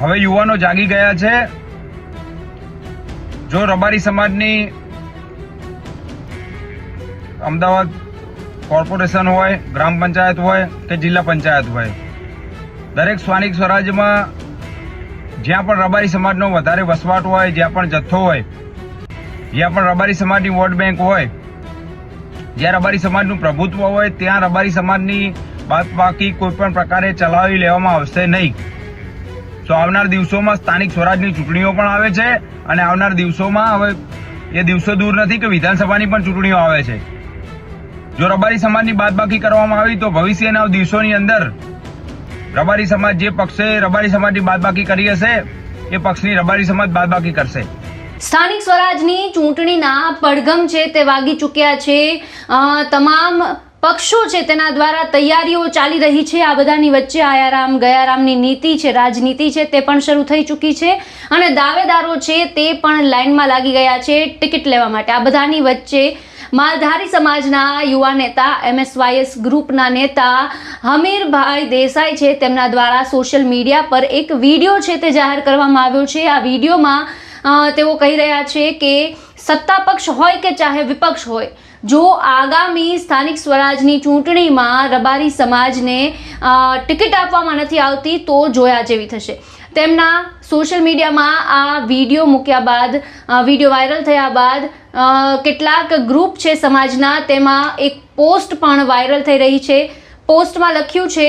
હવે યુવાનો જાગી ગયા છે। જો રબારી સમાજની અમદાવાદ કોર્પોરેશન હોય, ગ્રામ પંચાયત હોય કે જિલ્લા પંચાયત હોય, દરેક સ્થાનિક સ્વરાજ્યમાં જ્યાં પણ રબારી સમાજનો વધારે વસવાટ હોય, જ્યાં પણ જથ્થો હોય, જ્યાં પણ રબારી સમાજની વોટ બેંક હોય, જ્યાં રબારી સમાજનું પ્રભુત્વ હોય, ત્યાં રબારી સમાજની બાદબાકી કોઈ પણ પ્રકારે ચલાવી લેવામાં આવશે નહીં। તો આવનાર દિવસોમાં સ્થાનિક સ્વરાજની ચૂંટણીઓ પણ આવે છે અને આવનાર દિવસોમાં હવે એ દિવસો દૂર નથી કે વિધાનસભાની પણ ચૂંટણીઓ આવે છે। જો રબારી સમાજની બાદબાકી કરવામાં આવી તો ભવિષ્યના દિવસોની અંદર રબારી સમાજ જે પક્ષે રબારી સમાજની બાદબાકી કરી હશે એ પક્ષની રબારી સમાજ બાદબાકી કરશે। સ્થાનિક સ્વરાજની ચૂંટણીના પડઘમ છે તે વાગી ચૂક્યા છે। તમામ પક્ષો છે તેના દ્વારા તૈયારીઓ ચાલી રહી છે। આ બધાની વચ્ચે આયારામ ગયારામની નીતિ છે, રાજનીતિ છે તે પણ શરૂ થઈ ચૂકી છે અને દાવેદારો છે તે પણ લાઇનમાં લાગી ગયા છે ટિકિટ લેવા માટે। આ બધાની વચ્ચે માલધારી સમાજના યુવા નેતા MSYS ગ્રુપના નેતા હમીરભાઈ દેસાઈ છે તેમના દ્વારા સોશિયલ મીડિયા પર એક વિડીયો છે તે જાહેર કરવામાં આવ્યો છે। આ વિડીયોમાં તેઓ કહી રહ્યા છે કે સત્તા પક્ષ હોય કે ચાહે વિપક્ષ હોય, જો આગામી સ્થાનિક સ્વરાજની ચૂંટણીમાં રબારી સમાજને ટિકિટ આપવામાં નથી આવતી તો જોયા જેવી થશે। તેમના સોશિયલ મીડિયામાં આ વિડીયો મૂક્યા બાદ, વિડીયો વાયરલ થયા બાદ કેટલાક ગ્રુપ છે સમાજના, તેમાં એક પોસ્ટ પણ વાયરલ થઈ રહી છે। પોસ્ટમાં લખ્યું છે,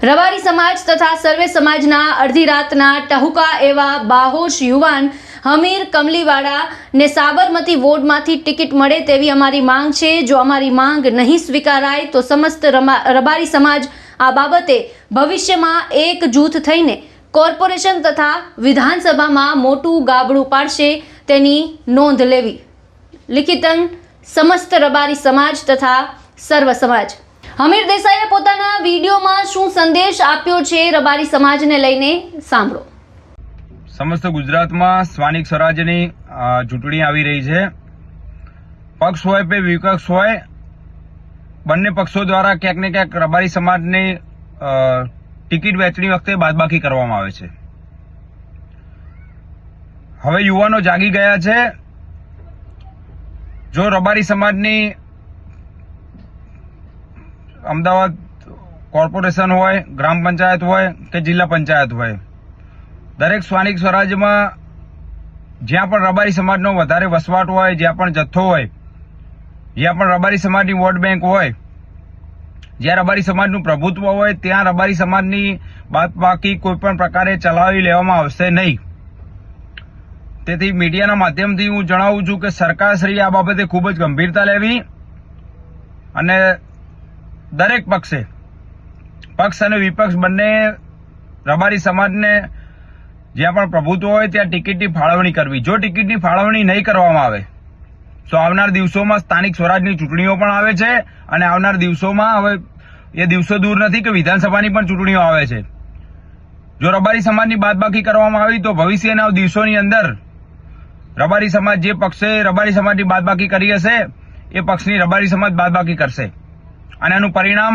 રબારી સમાજ તથા સર્વે સમાજના અડધી રાતના ટહુકા એવા બાહોશ યુવાન હમીર કમલીવાળા ને સાબરમતી વોર્ડમાંથી ટિકિટ મળે તેવી અમારી માંગ છે। જો અમારી માંગ નહીં સ્વીકારાય તો સમસ્ત રબારી સમાજ આ બાબતે ભવિષ્યમાં એક જૂથ થઈને કોર્પોરેશન તથા વિધાનસભામાં મોટું ગાબડું પાડશે, તેની નોંધ લેવી। લિખિતન સમસ્ત રબારી સમાજ તથા સર્વ સમાજ। હમીર દેસાઈએ પોતાના વિડીયોમાં શું સંદેશ આપ્યો છે રબારી સમાજને લઈને, સાંભળો। સમસ્ત ગુજરાતમાં સ્થાનિક સ્વરાજ્યની ચૂંટણી આવી રહી છે। પક્ષ હોય કે વિપક્ષ હોય, બંને પક્ષો દ્વારા ક્યાંક ને ક્યાંક રબારી સમાજની ટિકિટ વહેંચણી વખતે બાદબાકી કરવામાં આવે છે। હવે યુવાનો જાગી ગયા છે। જો રબારી સમાજની અમદાવાદ કોર્પોરેશન હોય, ગ્રામ પંચાયત હોય કે જિલ્લા પંચાયત હોય, દરેક સ્થાનિક સ્વરાજ્યમાં જ્યાં પણ રબારી સમાજનો વધારે વસવાટ હોય, જ્યાં પણ જથ્થો હોય, જ્યાં પણ રબારી સમાજની વોટ બેંક હોય, જ્યાં રબારી સમાજનું પ્રભુત્વ હોય, ત્યાં રબારી સમાજની બાદબાકી કોઈ પણ પ્રકારે ચલાવી લેવામાં આવશે નહીં। તેથી મીડિયાના માધ્યમથી હું જણાવું છું કે સરકારશ્રી આ બાબતે ખૂબ જ ગંભીરતા લેવી અને દરેક પક્ષે, પક્ષ અને વિપક્ષ બંને રબારી સમાજને જ્યાં પણ પ્રભુત્વ હોય ત્યાં ટિકિટની ફાળવણી કરવી। જો ટિકિટની ફાળવણી નહીં કરવામાં આવે તો આવનાર દિવસોમાં સ્થાનિક સ્વરાજની ચૂંટણીઓ પણ આવે છે અને આવનાર દિવસોમાં હવે એ દિવસો દૂર નથી કે વિધાનસભાની પણ ચૂંટણીઓ આવે છે। જો રબારી સમાજની બાદબાકી કરવામાં આવી તો ભવિષ્યના દિવસોની અંદર રબારી સમાજ જે પક્ષે રબારી સમાજની બાદબાકી કરી હશે એ પક્ષની રબારી સમાજ બાદબાકી કરશે અને એનું પરિણામ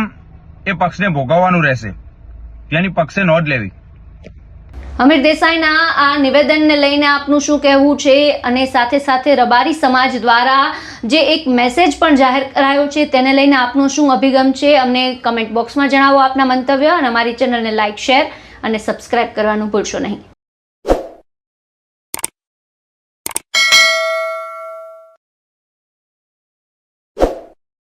એ પક્ષને ભોગવવાનું રહેશે, જેની પક્ષે નોંધ લેવી। હમીર દેસાઈના આ નિવેદનને લઈને આપનું શું કહેવું છે અને સાથે સાથે રબારી સમાજ દ્વારા જે એક મેસેજ પણ જાહેર કરાયો છે તેને લઈને આપનો શું અભિગમ છે, અમને કમેન્ટ બોક્સમાં જણાવો આપના મંતવ્ય અને અમારી ચેનલને લાઇક, શેર અને સબસ્ક્રાઇબ કરવાનું ભૂલશો નહીં।